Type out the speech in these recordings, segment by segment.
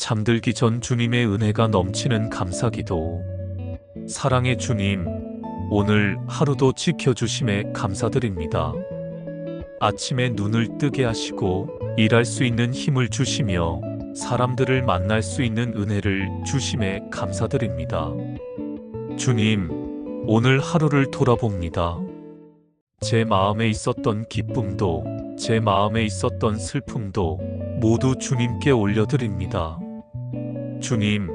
잠들기 전 주님의 은혜가 넘치는 감사기도. 사랑의 주님, 오늘 하루도 지켜주심에 감사드립니다. 아침에 눈을 뜨게 하시고 일할 수 있는 힘을 주시며 사람들을 만날 수 있는 은혜를 주심에 감사드립니다. 주님, 오늘 하루를 돌아봅니다. 제 마음에 있었던 기쁨도, 제 마음에 있었던 슬픔도 모두 주님께 올려드립니다. 주님,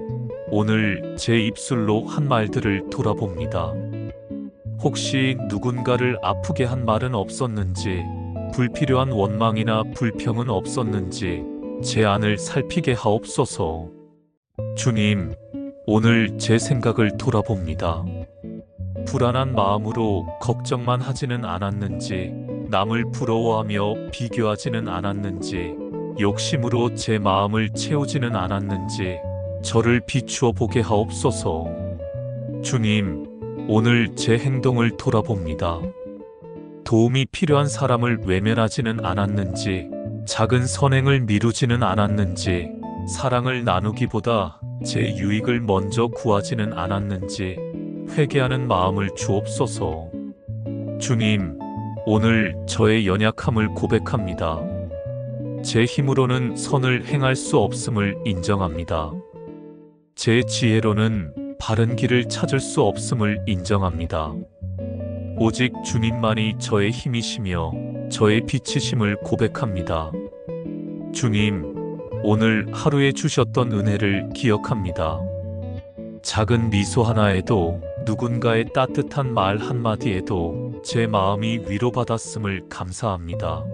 오늘 제 입술로 한 말들을 돌아봅니다. 혹시 누군가를 아프게 한 말은 없었는지, 불필요한 원망이나 불평은 없었는지 제 안을 살피게 하옵소서. 주님, 오늘 제 생각을 돌아봅니다. 불안한 마음으로 걱정만 하지는 않았는지, 남을 부러워하며 비교하지는 않았는지, 욕심으로 제 마음을 채우지는 않았는지 저를 비추어 보게 하옵소서. 주님, 오늘 제 행동을 돌아봅니다. 도움이 필요한 사람을 외면하지는 않았는지, 작은 선행을 미루지는 않았는지, 사랑을 나누기보다 제 유익을 먼저 구하지는 않았는지 회개하는 마음을 주옵소서. 주님, 오늘 저의 연약함을 고백합니다. 제 힘으로는 선을 행할 수 없음을 인정합니다. 제 지혜로는 바른 길을 찾을 수 없음을 인정합니다. 오직 주님만이 저의 힘이시며 저의 빛이심을 고백합니다. 주님, 오늘 하루에 주셨던 은혜를 기억합니다. 작은 미소 하나에도, 누군가의 따뜻한 말 한마디에도 제 마음이 위로받았음을 감사합니다.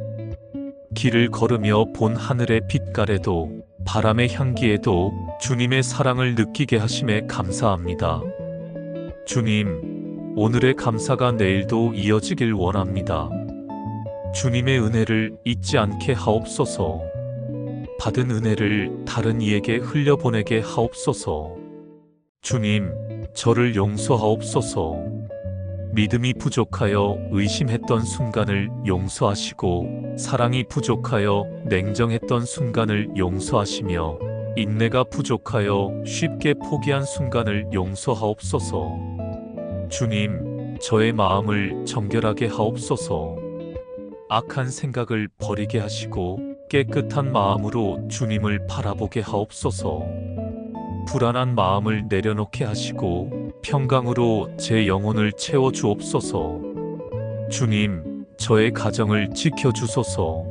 길을 걸으며 본 하늘의 빛깔에도, 바람의 향기에도 주님의 사랑을 느끼게 하심에 감사합니다. 주님, 오늘의 감사가 내일도 이어지길 원합니다. 주님의 은혜를 잊지 않게 하옵소서. 받은 은혜를 다른 이에게 흘려보내게 하옵소서. 주님, 저를 용서하옵소서. 믿음이 부족하여 의심했던 순간을 용서하시고, 사랑이 부족하여 냉정했던 순간을 용서하시며, 인내가 부족하여 쉽게 포기한 순간을 용서하옵소서. 주님, 저의 마음을 정결하게 하옵소서. 악한 생각을 버리게 하시고 깨끗한 마음으로 주님을 바라보게 하옵소서. 불안한 마음을 내려놓게 하시고 평강으로 제 영혼을 채워주옵소서. 주님, 저의 가정을 지켜주소서.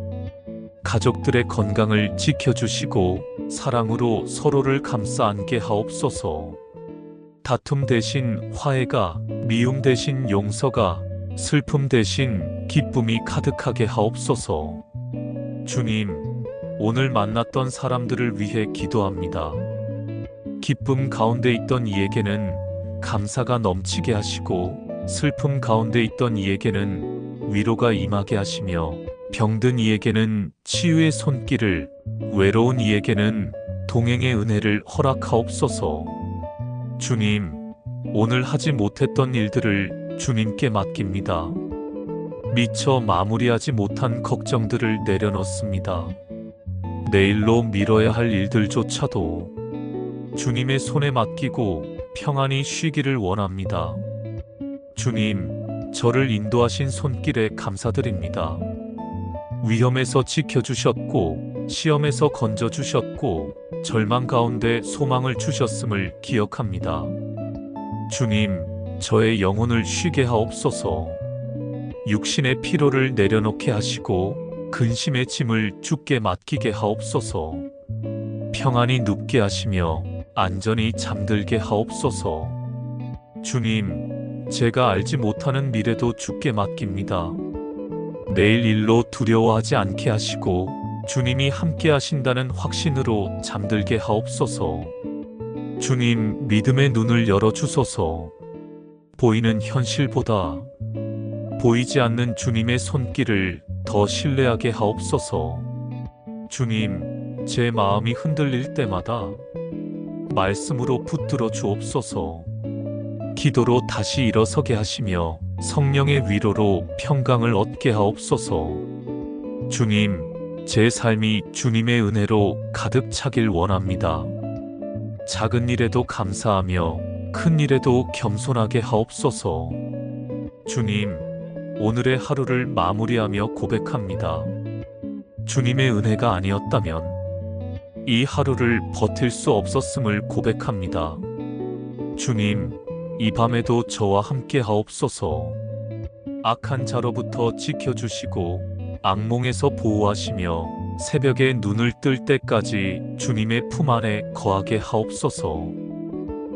가족들의 건강을 지켜주시고 사랑으로 서로를 감싸 안게 하옵소서. 다툼 대신 화해가, 미움 대신 용서가, 슬픔 대신 기쁨이 가득하게 하옵소서. 주님, 오늘 만났던 사람들을 위해 기도합니다. 기쁨 가운데 있던 이에게는 감사가 넘치게 하시고, 슬픔 가운데 있던 이에게는 위로가 임하게 하시며, 병든 이에게는 치유의 손길을, 외로운 이에게는 동행의 은혜를 허락하옵소서. 주님, 오늘 하지 못했던 일들을 주님께 맡깁니다. 미처 마무리하지 못한 걱정들을 내려놓습니다. 내일로 미뤄야 할 일들조차도 주님의 손에 맡기고 평안히 쉬기를 원합니다. 주님, 저를 인도하신 손길에 감사드립니다. 위험에서 지켜주셨고, 시험에서 건져주셨고, 절망 가운데 소망을 주셨음을 기억합니다. 주님, 저의 영혼을 쉬게 하옵소서. 육신의 피로를 내려놓게 하시고 근심의 짐을 주께 맡기게 하옵소서. 평안히 눕게 하시며 안전히 잠들게 하옵소서. 주님, 제가 알지 못하는 미래도 주께 맡깁니다. 내일 일로 두려워하지 않게 하시고 주님이 함께 하신다는 확신으로 잠들게 하옵소서. 주님, 믿음의 눈을 열어주소서. 보이는 현실보다 보이지 않는 주님의 손길을 더 신뢰하게 하옵소서. 주님, 제 마음이 흔들릴 때마다 말씀으로 붙들어 주옵소서. 기도로 다시 일어서게 하시며 성령의 위로로 평강을 얻게 하옵소서. 주님, 제 삶이 주님의 은혜로 가득 차길 원합니다. 작은 일에도 감사하며 큰 일에도 겸손하게 하옵소서. 주님, 오늘의 하루를 마무리하며 고백합니다. 주님의 은혜가 아니었다면 이 하루를 버틸 수 없었음을 고백합니다. 주님, 이 밤에도 저와 함께 하옵소서. 악한 자로부터 지켜주시고 악몽에서 보호하시며 새벽에 눈을 뜰 때까지 주님의 품 안에 거하게 하옵소서.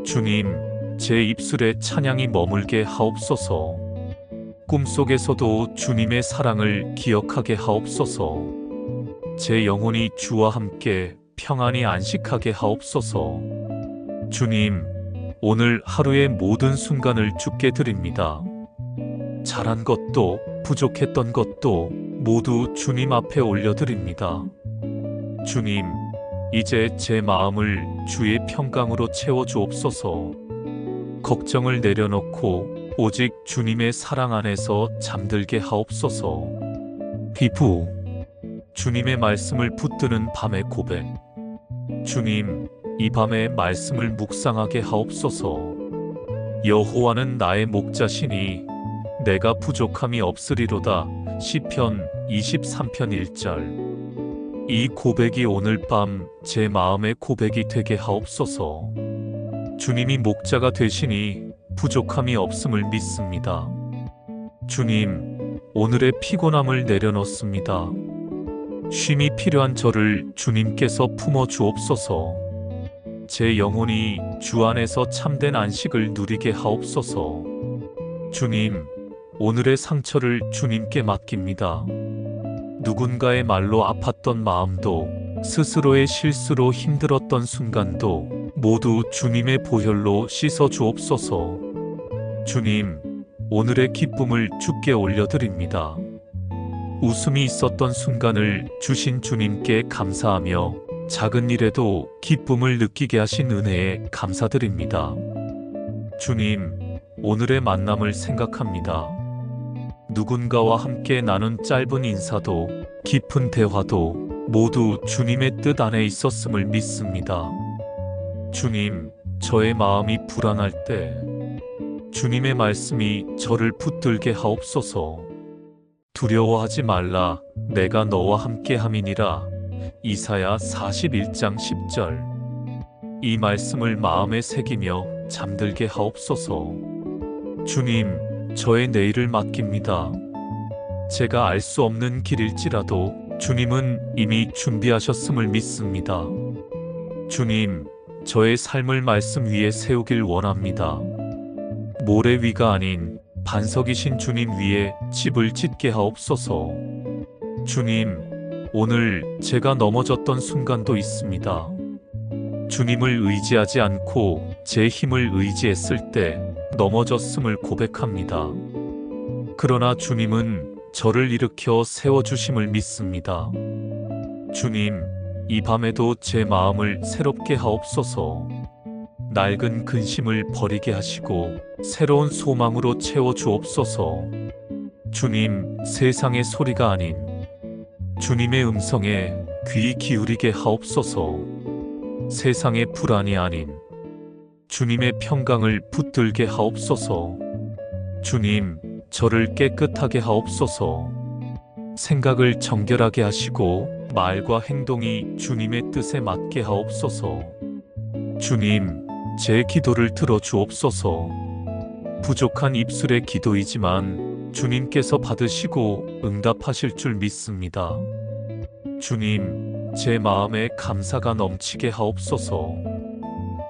주님, 제 입술에 찬양이 머물게 하옵소서. 꿈속에서도 주님의 사랑을 기억하게 하옵소서. 제 영혼이 주와 함께 평안히 안식하게 하옵소서. 주님, 오늘 하루의 모든 순간을 주께 드립니다. 잘한 것도 부족했던 것도 모두 주님 앞에 올려드립니다. 주님, 이제 제 마음을 주의 평강으로 채워주옵소서. 걱정을 내려놓고 오직 주님의 사랑 안에서 잠들게 하옵소서. 비부, 주님의 말씀을 붙드는 밤의 고백. 주님, 이 밤에 말씀을 묵상하게 하옵소서. 여호와는 나의 목자시니 내가 부족함이 없으리로다. 시편 23편 1절. 이 고백이 오늘 밤 제 마음의 고백이 되게 하옵소서. 주님이 목자가 되시니 부족함이 없음을 믿습니다. 주님, 오늘의 피곤함을 내려놓습니다. 쉼이 필요한 저를 주님께서 품어 주옵소서. 제 영혼이 주 안에서 참된 안식을 누리게 하옵소서. 주님, 오늘의 상처를 주님께 맡깁니다. 누군가의 말로 아팠던 마음도 스스로의 실수로 힘들었던 순간도 모두 주님의 보혈로 씻어 주옵소서. 주님, 오늘의 기쁨을 주께 올려드립니다. 웃음이 있었던 순간을 주신 주님께 감사하며 작은 일에도 기쁨을 느끼게 하신 은혜에 감사드립니다. 주님, 오늘의 만남을 생각합니다. 누군가와 함께 나눈 짧은 인사도 깊은 대화도 모두 주님의 뜻 안에 있었음을 믿습니다. 주님, 저의 마음이 불안할 때 주님의 말씀이 저를 붙들게 하옵소서. 두려워하지 말라, 내가 너와 함께 함이니라. 이사야 41장 10절. 이 말씀을 마음에 새기며 잠들게 하옵소서. 주님, 저의 내일을 맡깁니다. 제가 알 수 없는 길일지라도 주님은 이미 준비하셨음을 믿습니다. 주님, 저의 삶을 말씀 위에 세우길 원합니다. 모래 위가 아닌 반석이신 주님 위에 집을 짓게 하옵소서. 주님, 오늘 제가 넘어졌던 순간도 있습니다. 주님을 의지하지 않고 제 힘을 의지했을 때 넘어졌음을 고백합니다. 그러나 주님은 저를 일으켜 세워주심을 믿습니다. 주님, 이 밤에도 제 마음을 새롭게 하옵소서. 낡은 근심을 버리게 하시고 새로운 소망으로 채워주옵소서. 주님, 세상의 소리가 아닌 주님의 음성에 귀 기울이게 하옵소서. 세상의 불안이 아닌 주님의 평강을 붙들게 하옵소서. 주님, 저를 깨끗하게 하옵소서. 생각을 정결하게 하시고 말과 행동이 주님의 뜻에 맞게 하옵소서. 주님, 제 기도를 들어주옵소서. 부족한 입술의 기도이지만 주님께서 받으시고 응답하실 줄 믿습니다. 주님, 제 마음에 감사가 넘치게 하옵소서.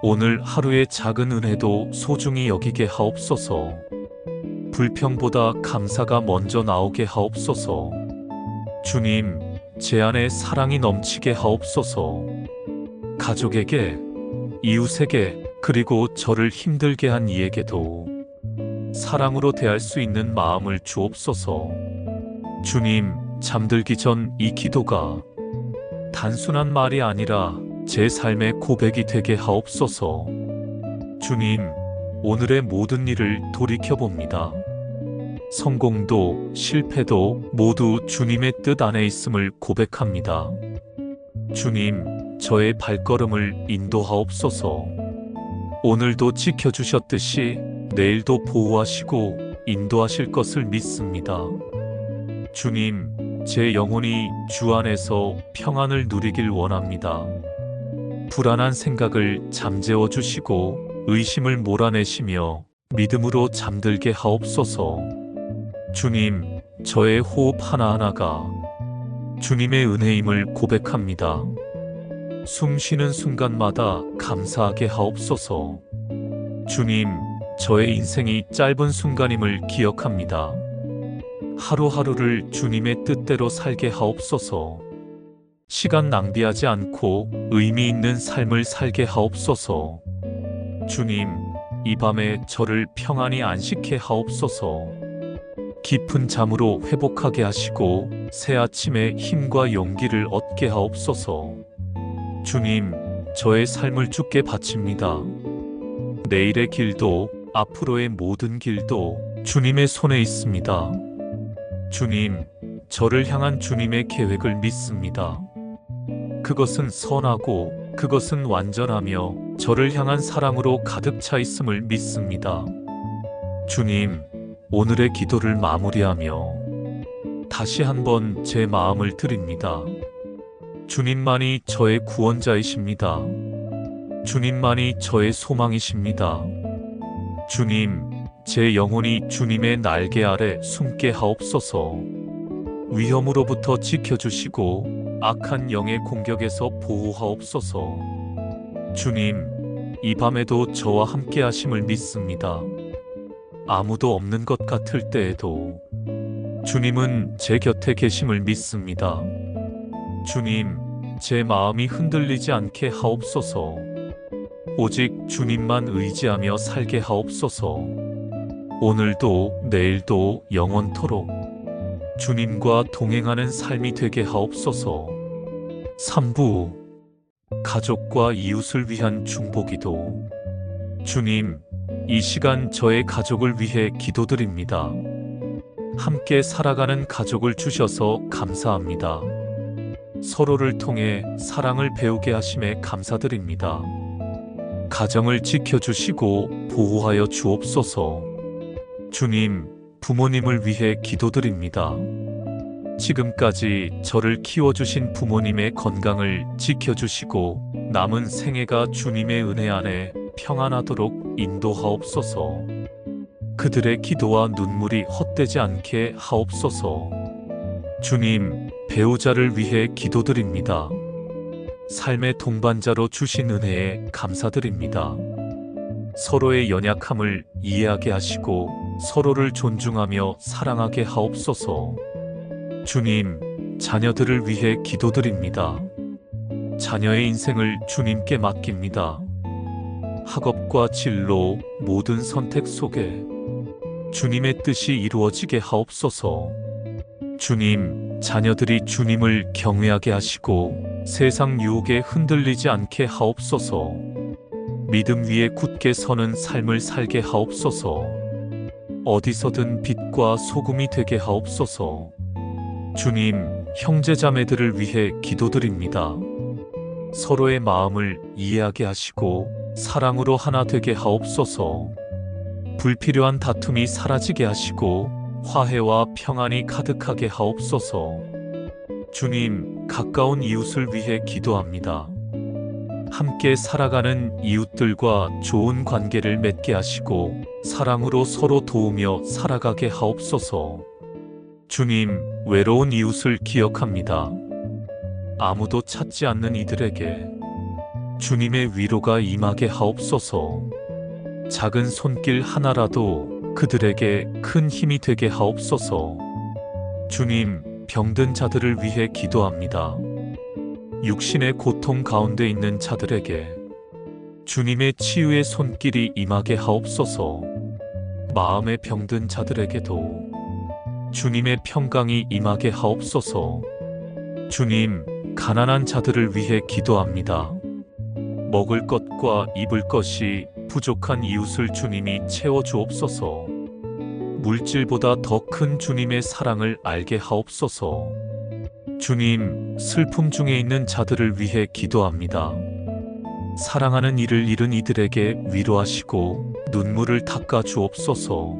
오늘 하루의 작은 은혜도 소중히 여기게 하옵소서. 불평보다 감사가 먼저 나오게 하옵소서. 주님, 제 안에 사랑이 넘치게 하옵소서. 가족에게, 이웃에게, 그리고 저를 힘들게 한 이에게도 사랑으로 대할 수 있는 마음을 주옵소서. 주님, 잠들기 전 이 기도가 단순한 말이 아니라 제 삶의 고백이 되게 하옵소서. 주님, 오늘의 모든 일을 돌이켜봅니다. 성공도 실패도 모두 주님의 뜻 안에 있음을 고백합니다. 주님, 저의 발걸음을 인도하옵소서. 오늘도 지켜주셨듯이 내일도 보호하시고 인도하실 것을 믿습니다. 주님, 제 영혼이 주 안에서 평안을 누리길 원합니다. 불안한 생각을 잠재워 주시고 의심을 몰아내시며 믿음으로 잠들게 하옵소서. 주님, 저의 호흡 하나하나가 주님의 은혜임을 고백합니다. 숨 쉬는 순간마다 감사하게 하옵소서. 주님, 저의 인생이 짧은 순간임을 기억합니다. 하루하루를 주님의 뜻대로 살게 하옵소서. 시간 낭비하지 않고 의미 있는 삶을 살게 하옵소서. 주님, 이 밤에 저를 평안히 안식해 하옵소서. 깊은 잠으로 회복하게 하시고 새 아침에 힘과 용기를 얻게 하옵소서. 주님, 저의 삶을 주께 바칩니다. 내일의 길도 앞으로의 모든 길도 주님의 손에 있습니다. 주님, 저를 향한 주님의 계획을 믿습니다. 그것은 선하고 그것은 완전하며 저를 향한 사랑으로 가득 차 있음을 믿습니다. 주님, 오늘의 기도를 마무리하며 다시 한번 제 마음을 드립니다. 주님만이 저의 구원자이십니다. 주님만이 저의 소망이십니다. 주님, 제 영혼이 주님의 날개 아래 숨게 하옵소서. 위험으로부터 지켜주시고 악한 영의 공격에서 보호하옵소서. 주님, 이 밤에도 저와 함께 하심을 믿습니다. 아무도 없는 것 같을 때에도 주님은 제 곁에 계심을 믿습니다. 주님, 제 마음이 흔들리지 않게 하옵소서. 오직 주님만 의지하며 살게 하옵소서. 오늘도 내일도 영원토록 주님과 동행하는 삶이 되게 하옵소서. 3부 가족과 이웃을 위한 중보기도. 주님, 이 시간 저의 가족을 위해 기도드립니다. 함께 살아가는 가족을 주셔서 감사합니다. 서로를 통해 사랑을 배우게 하심에 감사드립니다. 가정을 지켜주시고 보호하여 주옵소서. 주님, 부모님을 위해 기도드립니다. 지금까지 저를 키워주신 부모님의 건강을 지켜주시고 남은 생애가 주님의 은혜 안에 평안하도록 인도하옵소서. 그들의 기도와 눈물이 헛되지 않게 하옵소서. 주님, 배우자를 위해 기도드립니다. 삶의 동반자로 주신 은혜에 감사드립니다. 서로의 연약함을 이해하게 하시고 서로를 존중하며 사랑하게 하옵소서. 주님, 자녀들을 위해 기도드립니다. 자녀의 인생을 주님께 맡깁니다. 학업과 진로, 모든 선택 속에 주님의 뜻이 이루어지게 하옵소서. 주님, 자녀들이 주님을 경외하게 하시고 세상 유혹에 흔들리지 않게 하옵소서. 믿음 위에 굳게 서는 삶을 살게 하옵소서. 어디서든 빛과 소금이 되게 하옵소서. 주님, 형제자매들을 위해 기도드립니다. 서로의 마음을 이해하게 하시고 사랑으로 하나 되게 하옵소서. 불필요한 다툼이 사라지게 하시고 화해와 평안이 가득하게 하옵소서. 주님, 가까운 이웃을 위해 기도합니다. 함께 살아가는 이웃들과 좋은 관계를 맺게 하시고 사랑으로 서로 도우며 살아가게 하옵소서. 주님, 외로운 이웃을 기억합니다. 아무도 찾지 않는 이들에게 주님의 위로가 임하게 하옵소서. 작은 손길 하나라도 그들에게 큰 힘이 되게 하옵소서. 주님, 병든 자들을 위해 기도합니다. 육신의 고통 가운데 있는 자들에게 주님의 치유의 손길이 임하게 하옵소서. 마음에 병든 자들에게도 주님의 평강이 임하게 하옵소서. 주님, 가난한 자들을 위해 기도합니다. 먹을 것과 입을 것이 부족한 이웃을 주님이 채워주옵소서. 물질보다 더 큰 주님의 사랑을 알게 하옵소서. 주님, 슬픔 중에 있는 자들을 위해 기도합니다. 사랑하는 이를 잃은 이들에게 위로하시고 눈물을 닦아 주옵소서.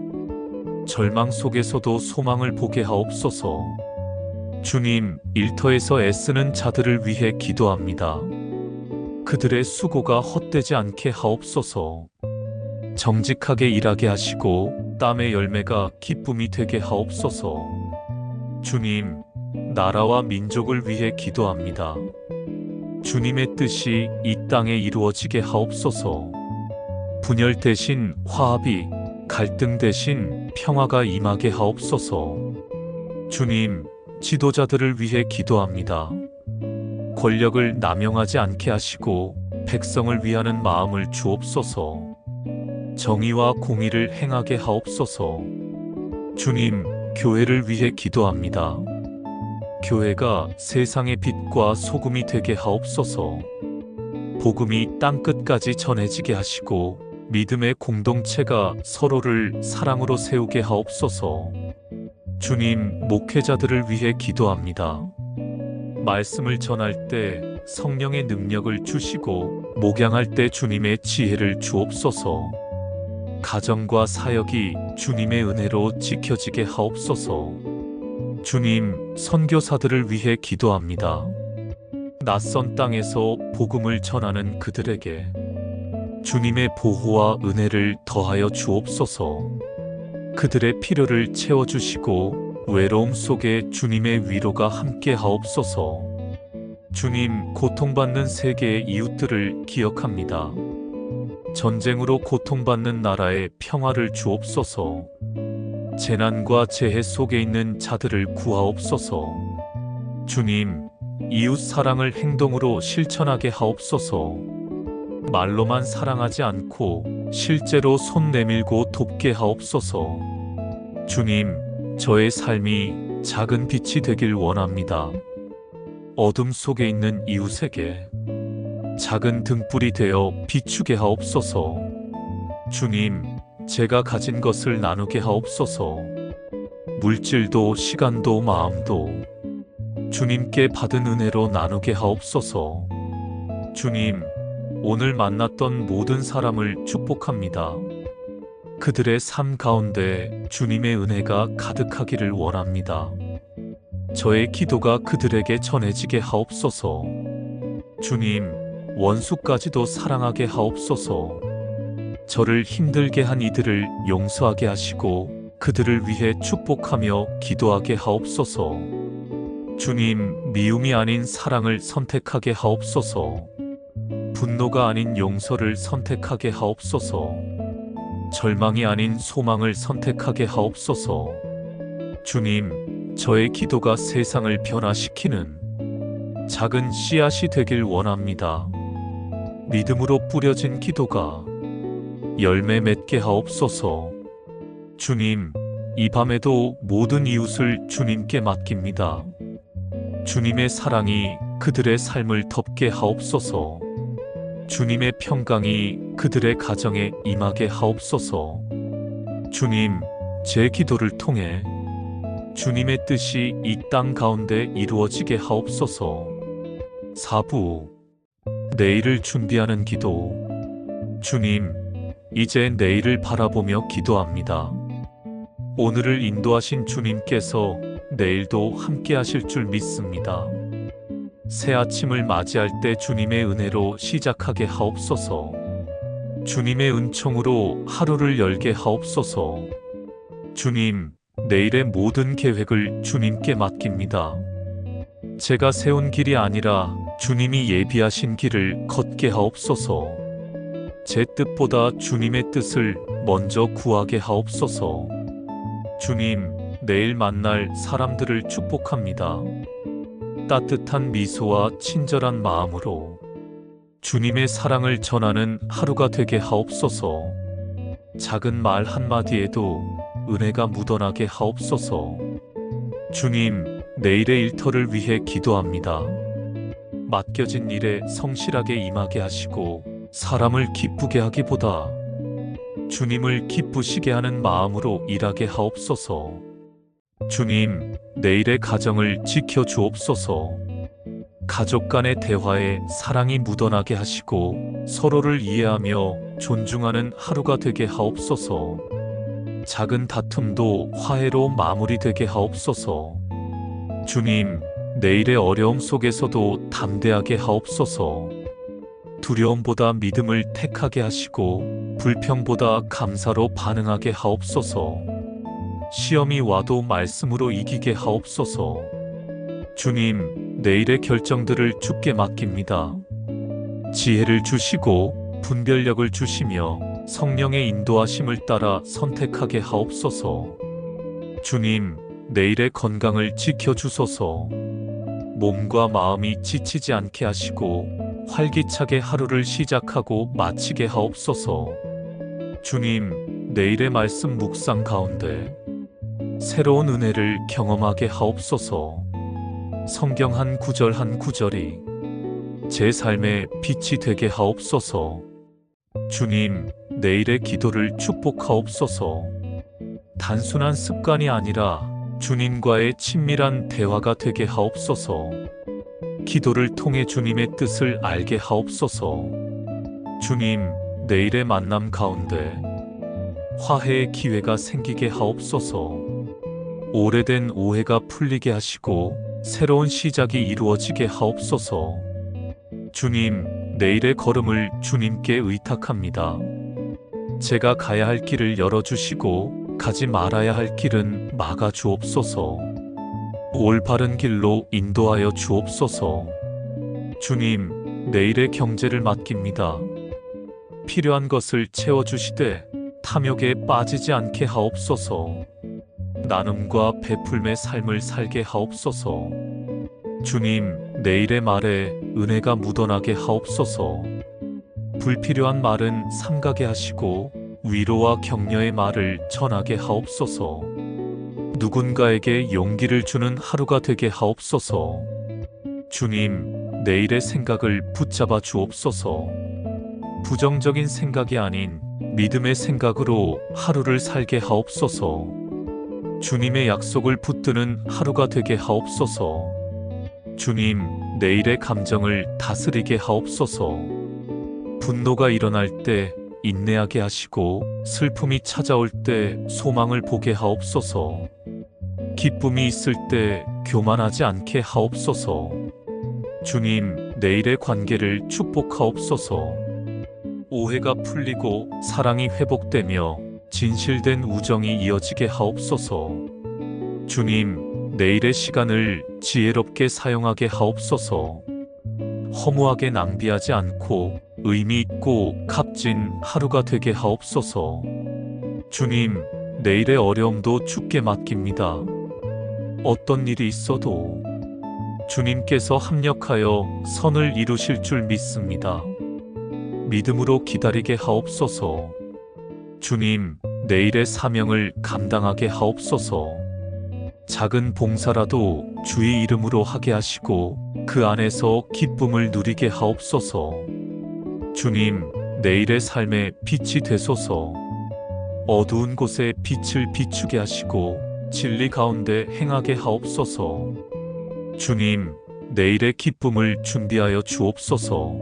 절망 속에서도 소망을 보게 하옵소서. 주님, 일터에서 애쓰는 자들을 위해 기도합니다. 그들의 수고가 헛되지 않게 하옵소서. 정직하게 일하게 하시고 땀의 열매가 기쁨이 되게 하옵소서. 주님, 나라와 민족을 위해 기도합니다. 주님의 뜻이 이 땅에 이루어지게 하옵소서. 분열 대신 화합이, 갈등 대신 평화가 임하게 하옵소서. 주님, 지도자들을 위해 기도합니다. 권력을 남용하지 않게 하시고 백성을 위하는 마음을 주옵소서. 정의와 공의를 행하게 하옵소서. 주님, 교회를 위해 기도합니다. 교회가 세상의 빛과 소금이 되게 하옵소서. 복음이 땅끝까지 전해지게 하시고 믿음의 공동체가 서로를 사랑으로 세우게 하옵소서. 주님, 목회자들을 위해 기도합니다. 말씀을 전할 때 성령의 능력을 주시고 목양할 때 주님의 지혜를 주옵소서. 가정과 사역이 주님의 은혜로 지켜지게 하옵소서. 주님, 선교사들을 위해 기도합니다. 낯선 땅에서 복음을 전하는 그들에게 주님의 보호와 은혜를 더하여 주옵소서. 그들의 필요를 채워주시고 외로움 속에 주님의 위로가 함께 하옵소서. 주님, 고통받는 세계의 이웃들을 기억합니다. 전쟁으로 고통받는 나라에 평화를 주옵소서. 재난과 재해 속에 있는 자들을 구하옵소서. 주님, 이웃 사랑을 행동으로 실천하게 하옵소서. 말로만 사랑하지 않고 실제로 손 내밀고 돕게 하옵소서. 주님, 저의 삶이 작은 빛이 되길 원합니다. 어둠 속에 있는 이웃에게 작은 등불이 되어 비추게 하옵소서. 주님, 제가 가진 것을 나누게 하옵소서. 물질도 시간도 마음도 주님께 받은 은혜로 나누게 하옵소서. 주님, 오늘 만났던 모든 사람을 축복합니다. 그들의 삶 가운데 주님의 은혜가 가득하기를 원합니다. 저의 기도가 그들에게 전해지게 하옵소서. 주님, 원수까지도 사랑하게 하옵소서. 저를 힘들게 한 이들을 용서하게 하시고 그들을 위해 축복하며 기도하게 하옵소서. 주님, 미움이 아닌 사랑을 선택하게 하옵소서. 분노가 아닌 용서를 선택하게 하옵소서. 절망이 아닌 소망을 선택하게 하옵소서. 주님, 저의 기도가 세상을 변화시키는 작은 씨앗이 되길 원합니다. 믿음으로 뿌려진 기도가 열매 맺게 하옵소서. 주님, 이 밤에도 모든 이웃을 주님께 맡깁니다. 주님의 사랑이 그들의 삶을 덮게 하옵소서. 주님의 평강이 그들의 가정에 임하게 하옵소서. 주님, 제 기도를 통해 주님의 뜻이 이 땅 가운데 이루어지게 하옵소서. 4부, 내일을 준비하는 기도. 주님, 이제 내일을 바라보며 기도합니다. 오늘을 인도하신 주님께서 내일도 함께 하실 줄 믿습니다. 새 아침을 맞이할 때 주님의 은혜로 시작하게 하옵소서. 주님의 은총으로 하루를 열게 하옵소서. 주님, 내일의 모든 계획을 주님께 맡깁니다. 제가 세운 길이 아니라 주님이 예비하신 길을 걷게 하옵소서. 제 뜻보다 주님의 뜻을 먼저 구하게 하옵소서. 주님, 내일 만날 사람들을 축복합니다. 따뜻한 미소와 친절한 마음으로 주님의 사랑을 전하는 하루가 되게 하옵소서. 작은 말 한마디에도 은혜가 묻어나게 하옵소서. 주님, 내일의 일터를 위해 기도합니다. 맡겨진 일에 성실하게 임하게 하시고 사람을 기쁘게 하기보다 주님을 기쁘시게 하는 마음으로 일하게 하옵소서. 주님, 내일의 가정을 지켜 주옵소서. 가족 간의 대화에 사랑이 묻어나게 하시고 서로를 이해하며 존중하는 하루가 되게 하옵소서. 작은 다툼도 화해로 마무리되게 하옵소서. 주님, 내일의 어려움 속에서도 담대하게 하옵소서. 두려움보다 믿음을 택하게 하시고 불평보다 감사로 반응하게 하옵소서. 시험이 와도 말씀으로 이기게 하옵소서. 주님, 내일의 결정들을 주께 맡깁니다. 지혜를 주시고 분별력을 주시며 성령의 인도하심을 따라 선택하게 하옵소서. 주님, 내일의 건강을 지켜주소서. 몸과 마음이 지치지 않게 하시고 활기차게 하루를 시작하고 마치게 하옵소서. 주님, 내일의 말씀 묵상 가운데 새로운 은혜를 경험하게 하옵소서. 성경 한 구절 한 구절이 제 삶의 빛이 되게 하옵소서. 주님, 내일의 기도를 축복하옵소서. 단순한 습관이 아니라 주님과의 친밀한 대화가 되게 하옵소서. 기도를 통해 주님의 뜻을 알게 하옵소서. 주님, 내일의 만남 가운데 화해의 기회가 생기게 하옵소서. 오래된 오해가 풀리게 하시고 새로운 시작이 이루어지게 하옵소서. 주님, 내일의 걸음을 주님께 의탁합니다. 제가 가야 할 길을 열어주시고 가지 말아야 할 길은 막아 주옵소서. 올바른 길로 인도하여 주옵소서. 주님, 내일의 경제를 맡깁니다. 필요한 것을 채워주시되 탐욕에 빠지지 않게 하옵소서. 나눔과 베풀매 삶을 살게 하옵소서. 주님, 내일의 말에 은혜가 묻어나게 하옵소서. 불필요한 말은 삼가게 하시고 위로와 격려의 말을 전하게 하옵소서. 누군가에게 용기를 주는 하루가 되게 하옵소서. 주님, 내일의 생각을 붙잡아 주옵소서. 부정적인 생각이 아닌 믿음의 생각으로 하루를 살게 하옵소서. 주님의 약속을 붙드는 하루가 되게 하옵소서. 주님, 내일의 감정을 다스리게 하옵소서. 분노가 일어날 때 인내하게 하시고 슬픔이 찾아올 때 소망을 보게 하옵소서. 기쁨이 있을 때 교만하지 않게 하옵소서. 주님, 내일의 관계를 축복하옵소서. 오해가 풀리고 사랑이 회복되며 진실된 우정이 이어지게 하옵소서. 주님, 내일의 시간을 지혜롭게 사용하게 하옵소서. 허무하게 낭비하지 않고 의미 있고 값진 하루가 되게 하옵소서. 주님, 내일의 어려움도 주께 맡깁니다. 어떤 일이 있어도 주님께서 합력하여 선을 이루실 줄 믿습니다. 믿음으로 기다리게 하옵소서. 주님, 내일의 사명을 감당하게 하옵소서. 작은 봉사라도 주의 이름으로 하게 하시고 그 안에서 기쁨을 누리게 하옵소서. 주님, 내일의 삶에 빛이 되소서. 어두운 곳에 빛을 비추게 하시고 진리 가운데 행하게 하옵소서. 주님, 내일의 기쁨을 준비하여 주옵소서.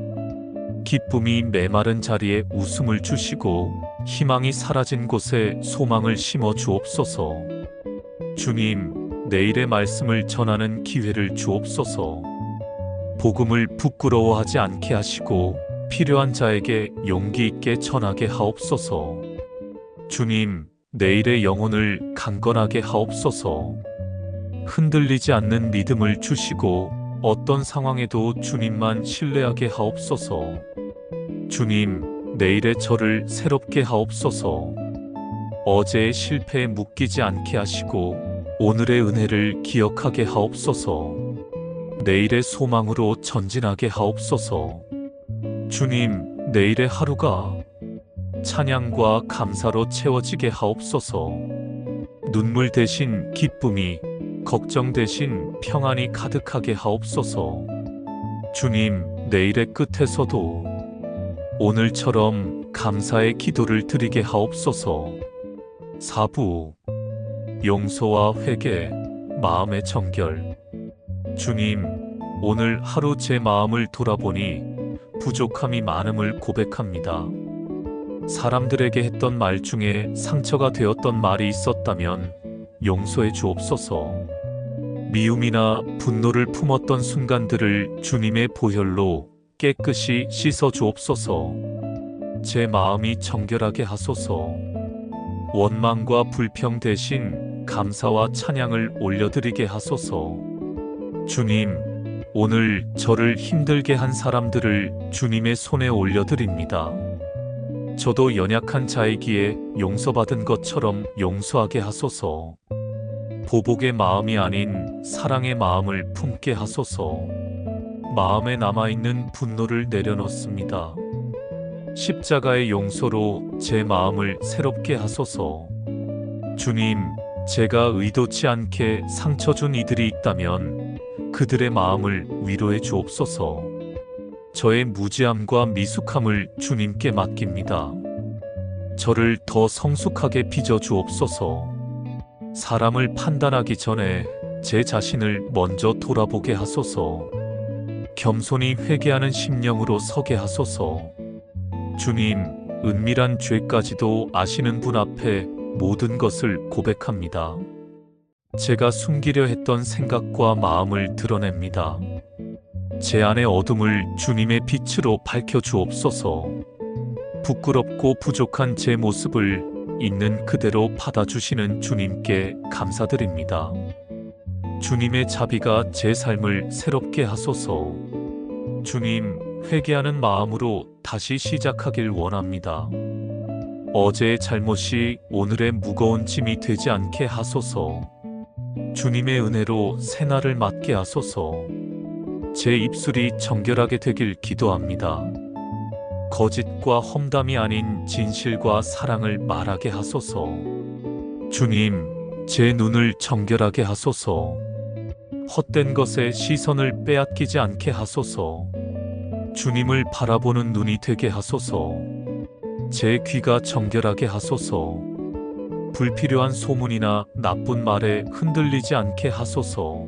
기쁨이 메마른 자리에 웃음을 주시고 희망이 사라진 곳에 소망을 심어 주옵소서. 주님, 내일의 말씀을 전하는 기회를 주옵소서. 복음을 부끄러워하지 않게 하시고 필요한 자에게 용기 있게 전하게 하옵소서. 주님, 내일의 영혼을 강건하게 하옵소서. 흔들리지 않는 믿음을 주시고 어떤 상황에도 주님만 신뢰하게 하옵소서. 주님, 내일의 저를 새롭게 하옵소서. 어제의 실패에 묶이지 않게 하시고 오늘의 은혜를 기억하게 하옵소서. 내일의 소망으로 전진하게 하옵소서. 주님, 내일의 하루가 찬양과 감사로 채워지게 하옵소서. 눈물 대신 기쁨이, 걱정 대신 평안이 가득하게 하옵소서. 주님, 내일의 끝에서도 오늘처럼 감사의 기도를 드리게 하옵소서. 4부 용서와 회개, 마음의 정결. 주님, 오늘 하루 제 마음을 돌아보니 부족함이 많음을 고백합니다. 사람들에게 했던 말 중에 상처가 되었던 말이 있었다면 용서해 주옵소서. 미움이나 분노를 품었던 순간들을 주님의 보혈로 깨끗이 씻어 주옵소서. 제 마음이 정결하게 하소서. 원망과 불평 대신 감사와 찬양을 올려드리게 하소서. 주님, 오늘 저를 힘들게 한 사람들을 주님의 손에 올려드립니다. 저도 연약한 자이기에 용서받은 것처럼 용서하게 하소서. 보복의 마음이 아닌 사랑의 마음을 품게 하소서. 마음에 남아있는 분노를 내려놓습니다. 십자가의 용서로 제 마음을 새롭게 하소서. 주님, 제가 의도치 않게 상처 준 이들이 있다면 그들의 마음을 위로해 주옵소서. 저의 무지함과 미숙함을 주님께 맡깁니다. 저를 더 성숙하게 빚어 주옵소서. 사람을 판단하기 전에 제 자신을 먼저 돌아보게 하소서. 겸손히 회개하는 심령으로 서게 하소서. 주님, 은밀한 죄까지도 아시는 분 앞에 모든 것을 고백합니다. 제가 숨기려 했던 생각과 마음을 드러냅니다. 제 안의 어둠을 주님의 빛으로 밝혀 주옵소서. 부끄럽고 부족한 제 모습을 있는 그대로 받아주시는 주님께 감사드립니다. 주님의 자비가 제 삶을 새롭게 하소서. 주님, 회개하는 마음으로 다시 시작하길 원합니다. 어제의 잘못이 오늘의 무거운 짐이 되지 않게 하소서. 주님의 은혜로 새날을 맞게 하소서. 제 입술이 정결하게 되길 기도합니다. 거짓과 험담이 아닌 진실과 사랑을 말하게 하소서. 주님, 제 눈을 정결하게 하소서. 헛된 것에 시선을 빼앗기지 않게 하소서. 주님을 바라보는 눈이 되게 하소서. 제 귀가 정결하게 하소서. 불필요한 소문이나 나쁜 말에 흔들리지 않게 하소서.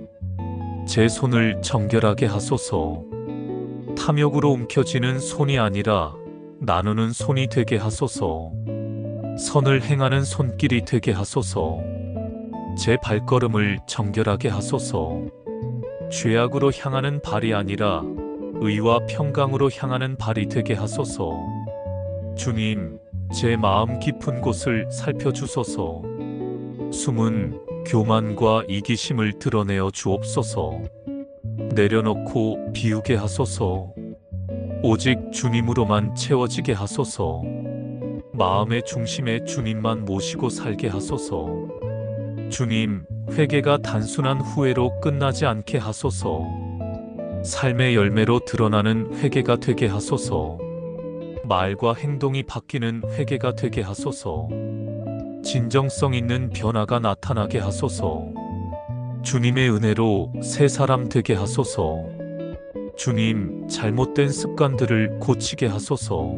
제 손을 정결하게 하소서. 탐욕으로 움켜쥐는 손이 아니라 나누는 손이 되게 하소서. 선을 행하는 손길이 되게 하소서. 제 발걸음을 정결하게 하소서. 죄악으로 향하는 발이 아니라 의와 평강으로 향하는 발이 되게 하소서. 주님, 제 마음 깊은 곳을 살펴주소서. 숨은 교만과 이기심을 드러내어 주옵소서. 내려놓고 비우게 하소서. 오직 주님으로만 채워지게 하소서. 마음의 중심에 주님만 모시고 살게 하소서. 주님, 회개가 단순한 후회로 끝나지 않게 하소서. 삶의 열매로 드러나는 회개가 되게 하소서. 말과 행동이 바뀌는 회개가 되게 하소서. 진정성 있는 변화가 나타나게 하소서. 주님의 은혜로 새 사람 되게 하소서. 주님, 잘못된 습관들을 고치게 하소서.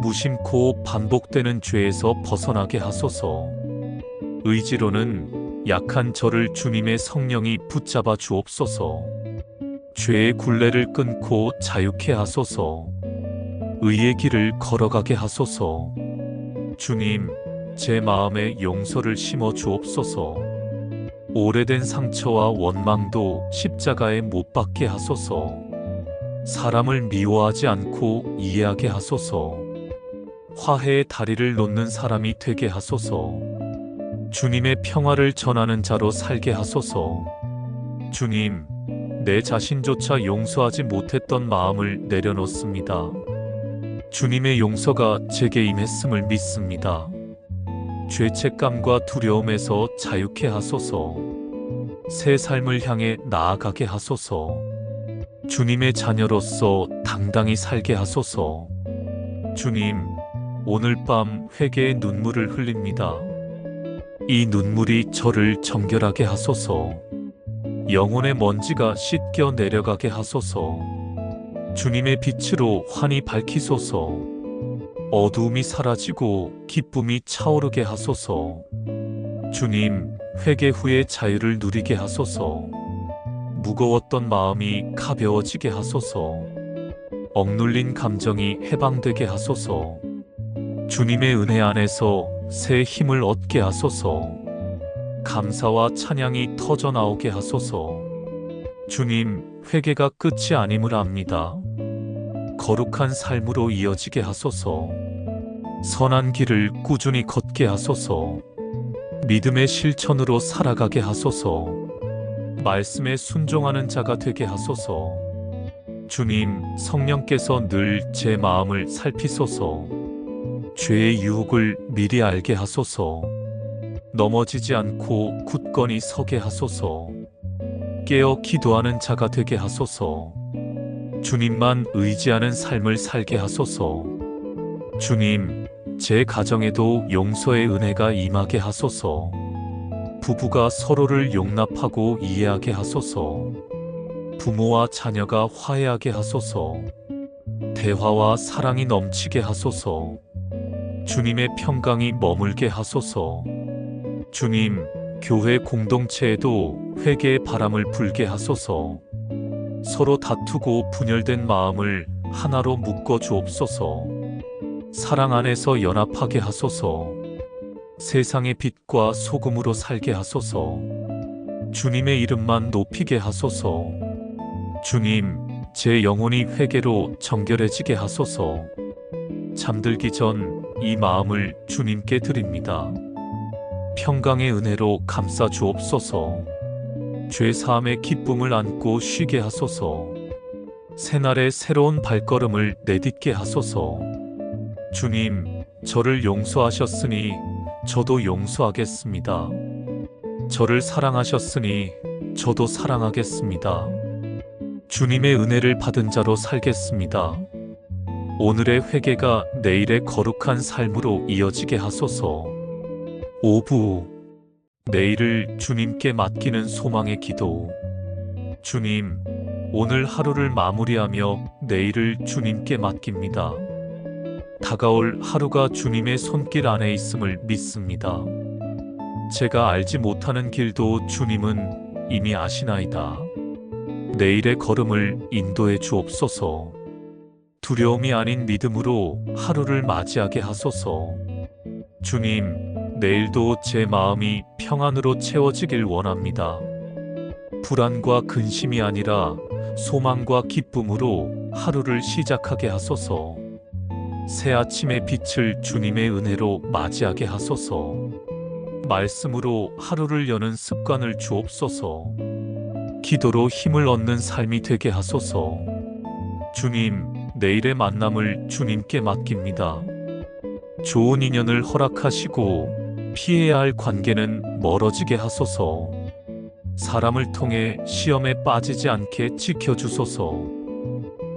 무심코 반복되는 죄에서 벗어나게 하소서. 의지로는 약한 저를 주님의 성령이 붙잡아 주옵소서. 죄의 굴레를 끊고 자유케 하소서. 의의 길을 걸어가게 하소서. 주님, 제 마음에 용서를 심어 주옵소서. 오래된 상처와 원망도 십자가에 못 박게 하소서. 사람을 미워하지 않고 이해하게 하소서. 화해의 다리를 놓는 사람이 되게 하소서. 주님의 평화를 전하는 자로 살게 하소서. 주님, 내 자신조차 용서하지 못했던 마음을 내려놓습니다. 주님의 용서가 제게 임했음을 믿습니다. 죄책감과 두려움에서 자유케 하소서. 새 삶을 향해 나아가게 하소서. 주님의 자녀로서 당당히 살게 하소서. 주님, 오늘 밤 회개의 눈물을 흘립니다. 이 눈물이 저를 정결하게 하소서. 영혼의 먼지가 씻겨 내려가게 하소서. 주님의 빛으로 환히 밝히소서. 어두움이 사라지고 기쁨이 차오르게 하소서. 주님, 회개 후에 자유를 누리게 하소서. 무거웠던 마음이 가벼워지게 하소서. 억눌린 감정이 해방되게 하소서. 주님의 은혜 안에서 새 힘을 얻게 하소서. 감사와 찬양이 터져 나오게 하소서. 주님, 회개가 끝이 아님을 압니다. 거룩한 삶으로 이어지게 하소서. 선한 길을 꾸준히 걷게 하소서. 믿음의 실천으로 살아가게 하소서. 말씀에 순종하는 자가 되게 하소서. 주님, 성령께서 늘 제 마음을 살피소서. 죄의 유혹을 미리 알게 하소서. 넘어지지 않고 굳건히 서게 하소서. 깨어 기도하는 자가 되게 하소서. 주님만 의지하는 삶을 살게 하소서. 주님, 제 가정에도 용서의 은혜가 임하게 하소서. 부부가 서로를 용납하고 이해하게 하소서. 부모와 자녀가 화해하게 하소서. 대화와 사랑이 넘치게 하소서. 주님의 평강이 머물게 하소서. 주님, 교회 공동체에도 회개의 바람을 불게 하소서. 서로 다투고 분열된 마음을 하나로 묶어 주옵소서. 사랑 안에서 연합하게 하소서. 세상의 빛과 소금으로 살게 하소서. 주님의 이름만 높이게 하소서. 주님, 제 영혼이 회개로 정결해지게 하소서. 잠들기 전 이 마음을 주님께 드립니다. 평강의 은혜로 감싸 주옵소서. 죄 사함의 기쁨을 안고 쉬게 하소서. 새날의 새로운 발걸음을 내딛게 하소서. 주님, 저를 용서하셨으니 저도 용서하겠습니다. 저를 사랑하셨으니 저도 사랑하겠습니다. 주님의 은혜를 받은 자로 살겠습니다. 오늘의 회개가 내일의 거룩한 삶으로 이어지게 하소서. 오부, 내일을 주님께 맡기는 소망의 기도. 주님, 오늘 하루를 마무리하며 내일을 주님께 맡깁니다. 다가올 하루가 주님의 손길 안에 있음을 믿습니다. 제가 알지 못하는 길도 주님은 이미 아시나이다. 내일의 걸음을 인도해 주옵소서. 두려움이 아닌 믿음으로 하루를 맞이하게 하소서. 주님, 내일도 제 마음이 평안으로 채워지길 원합니다. 불안과 근심이 아니라 소망과 기쁨으로 하루를 시작하게 하소서. 새 아침의 빛을 주님의 은혜로 맞이하게 하소서. 말씀으로 하루를 여는 습관을 주옵소서. 기도로 힘을 얻는 삶이 되게 하소서. 주님, 내일의 만남을 주님께 맡깁니다. 좋은 인연을 허락하시고 피해야 할 관계는 멀어지게 하소서. 사람을 통해 시험에 빠지지 않게 지켜주소서.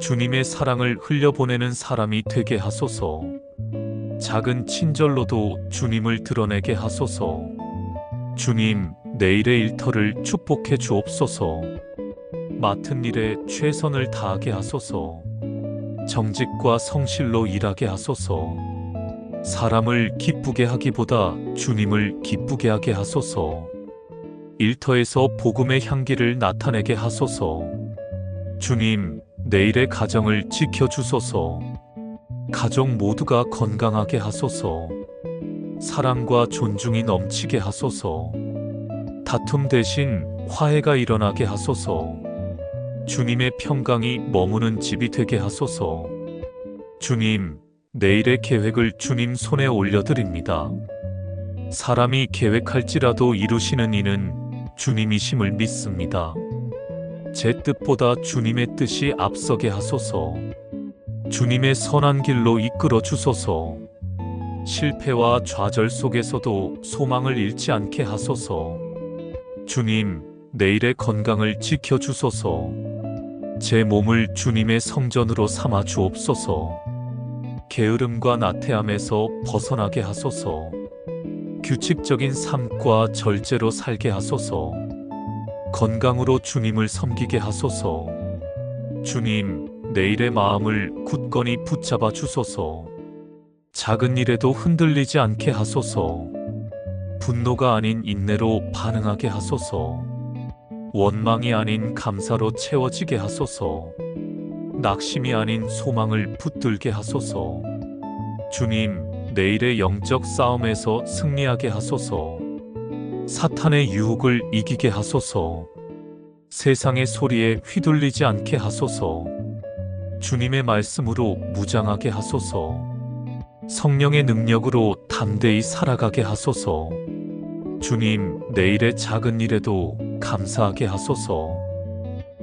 주님의 사랑을 흘려보내는 사람이 되게 하소서. 작은 친절로도 주님을 드러내게 하소서. 주님, 내일의 일터를 축복해 주옵소서. 맡은 일에 최선을 다하게 하소서. 정직과 성실로 일하게 하소서. 사람을 기쁘게 하기보다 주님을 기쁘게 하게 하소서. 일터에서 복음의 향기를 나타내게 하소서. 주님, 내일의 가정을 지켜주소서. 가족 모두가 건강하게 하소서. 사랑과 존중이 넘치게 하소서. 다툼 대신 화해가 일어나게 하소서. 주님의 평강이 머무는 집이 되게 하소서. 주님, 내일의 계획을 주님 손에 올려드립니다. 사람이 계획할지라도 이루시는 이는 주님이심을 믿습니다. 제 뜻보다 주님의 뜻이 앞서게 하소서. 주님의 선한 길로 이끌어 주소서. 실패와 좌절 속에서도 소망을 잃지 않게 하소서. 주님, 내일의 건강을 지켜주소서. 제 몸을 주님의 성전으로 삼아 주옵소서. 게으름과 나태함에서 벗어나게 하소서. 규칙적인 삶과 절제로 살게 하소서. 건강으로 주님을 섬기게 하소서. 주님, 내일의 마음을 굳건히 붙잡아 주소서. 작은 일에도 흔들리지 않게 하소서. 분노가 아닌 인내로 반응하게 하소서. 원망이 아닌 감사로 채워지게 하소서. 낙심이 아닌 소망을 붙들게 하소서. 주님, 내일의 영적 싸움에서 승리하게 하소서. 사탄의 유혹을 이기게 하소서. 세상의 소리에 휘둘리지 않게 하소서. 주님의 말씀으로 무장하게 하소서. 성령의 능력으로 담대히 살아가게 하소서. 주님, 내일의 작은 일에도 감사하게 하소서.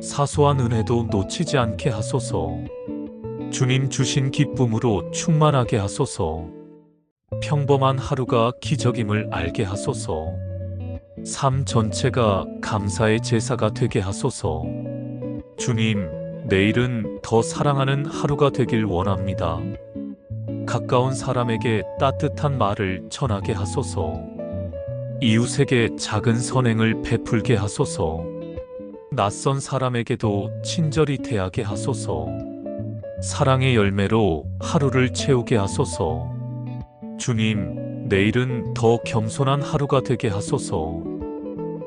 사소한 은혜도 놓치지 않게 하소서. 주님 주신 기쁨으로 충만하게 하소서. 평범한 하루가 기적임을 알게 하소서. 삶 전체가 감사의 제사가 되게 하소서. 주님, 내일은 더 사랑하는 하루가 되길 원합니다. 가까운 사람에게 따뜻한 말을 전하게 하소서. 이웃에게 작은 선행을 베풀게 하소서. 낯선 사람에게도 친절히 대하게 하소서. 사랑의 열매로 하루를 채우게 하소서. 주님, 내일은 더 겸손한 하루가 되게 하소서.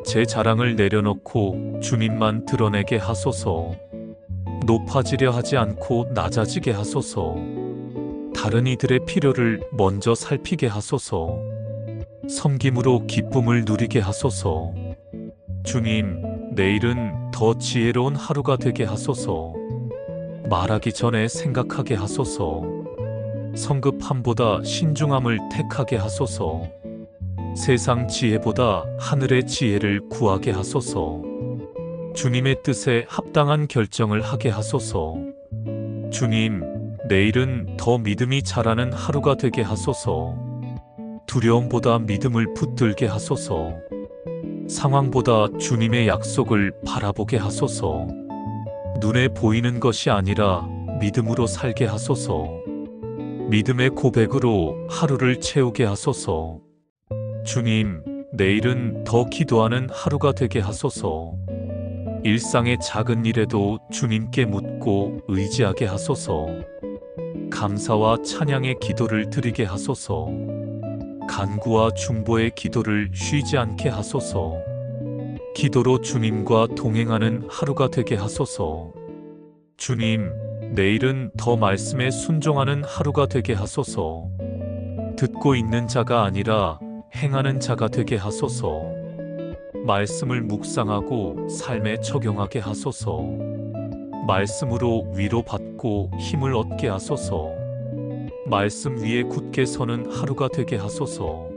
제 자랑을 내려놓고 주님만 드러내게 하소서. 높아지려 하지 않고 낮아지게 하소서. 다른 이들의 필요를 먼저 살피게 하소서. 섬김으로 기쁨을 누리게 하소서. 주님, 내일은 더 지혜로운 하루가 되게 하소서. 말하기 전에 생각하게 하소서. 성급함보다 신중함을 택하게 하소서. 세상 지혜보다 하늘의 지혜를 구하게 하소서. 주님의 뜻에 합당한 결정을 하게 하소서. 주님, 내일은 더 믿음이 자라는 하루가 되게 하소서. 두려움보다 믿음을 붙들게 하소서. 상황보다 주님의 약속을 바라보게 하소서. 눈에 보이는 것이 아니라 믿음으로 살게 하소서. 믿음의 고백으로 하루를 채우게 하소서. 주님, 내일은 더 기도하는 하루가 되게 하소서. 일상의 작은 일에도 주님께 묻고 의지하게 하소서. 감사와 찬양의 기도를 드리게 하소서. 간구와 중보의 기도를 쉬지 않게 하소서. 기도로 주님과 동행하는 하루가 되게 하소서. 주님, 내일은 더 말씀에 순종하는 하루가 되게 하소서. 듣고 있는 자가 아니라 행하는 자가 되게 하소서. 말씀을 묵상하고 삶에 적용하게 하소서. 말씀으로 위로받고 힘을 얻게 하소서. 말씀 위에 굳게 서는 하루가 되게 하소서.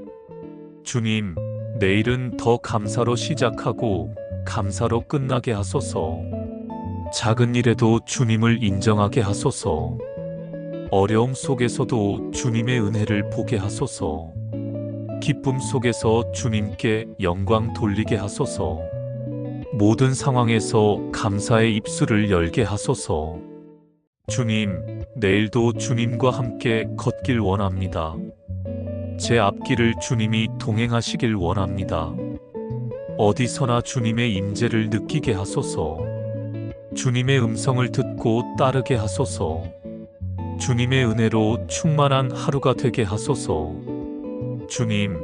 주님, 내일은 더 감사로 시작하고 감사로 끝나게 하소서. 작은 일에도 주님을 인정하게 하소서. 어려움 속에서도 주님의 은혜를 보게 하소서. 기쁨 속에서 주님께 영광 돌리게 하소서. 모든 상황에서 감사의 입술을 열게 하소서. 주님, 내일도 주님과 함께 걷길 원합니다. 제 앞길을 주님이 동행하시길 원합니다. 어디서나 주님의 임재를 느끼게 하소서. 주님의 음성을 듣고 따르게 하소서. 주님의 은혜로 충만한 하루가 되게 하소서. 주님,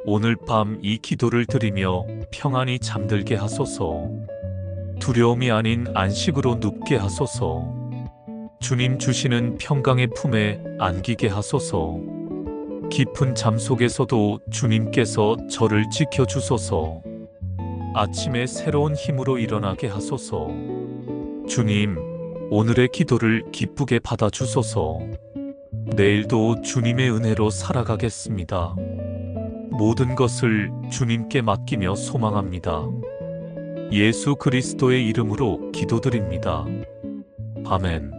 오늘 밤 이 기도를 드리며 평안히 잠들게 하소서. 두려움이 아닌 안식으로 눕게 하소서. 주님 주시는 평강의 품에 안기게 하소서. 깊은 잠 속에서도 주님께서 저를 지켜주소서. 아침에 새로운 힘으로 일어나게 하소서. 주님, 오늘의 기도를 기쁘게 받아주소서. 내일도 주님의 은혜로 살아가겠습니다. 모든 것을 주님께 맡기며 소망합니다. 예수 그리스도의 이름으로 기도드립니다. 아멘.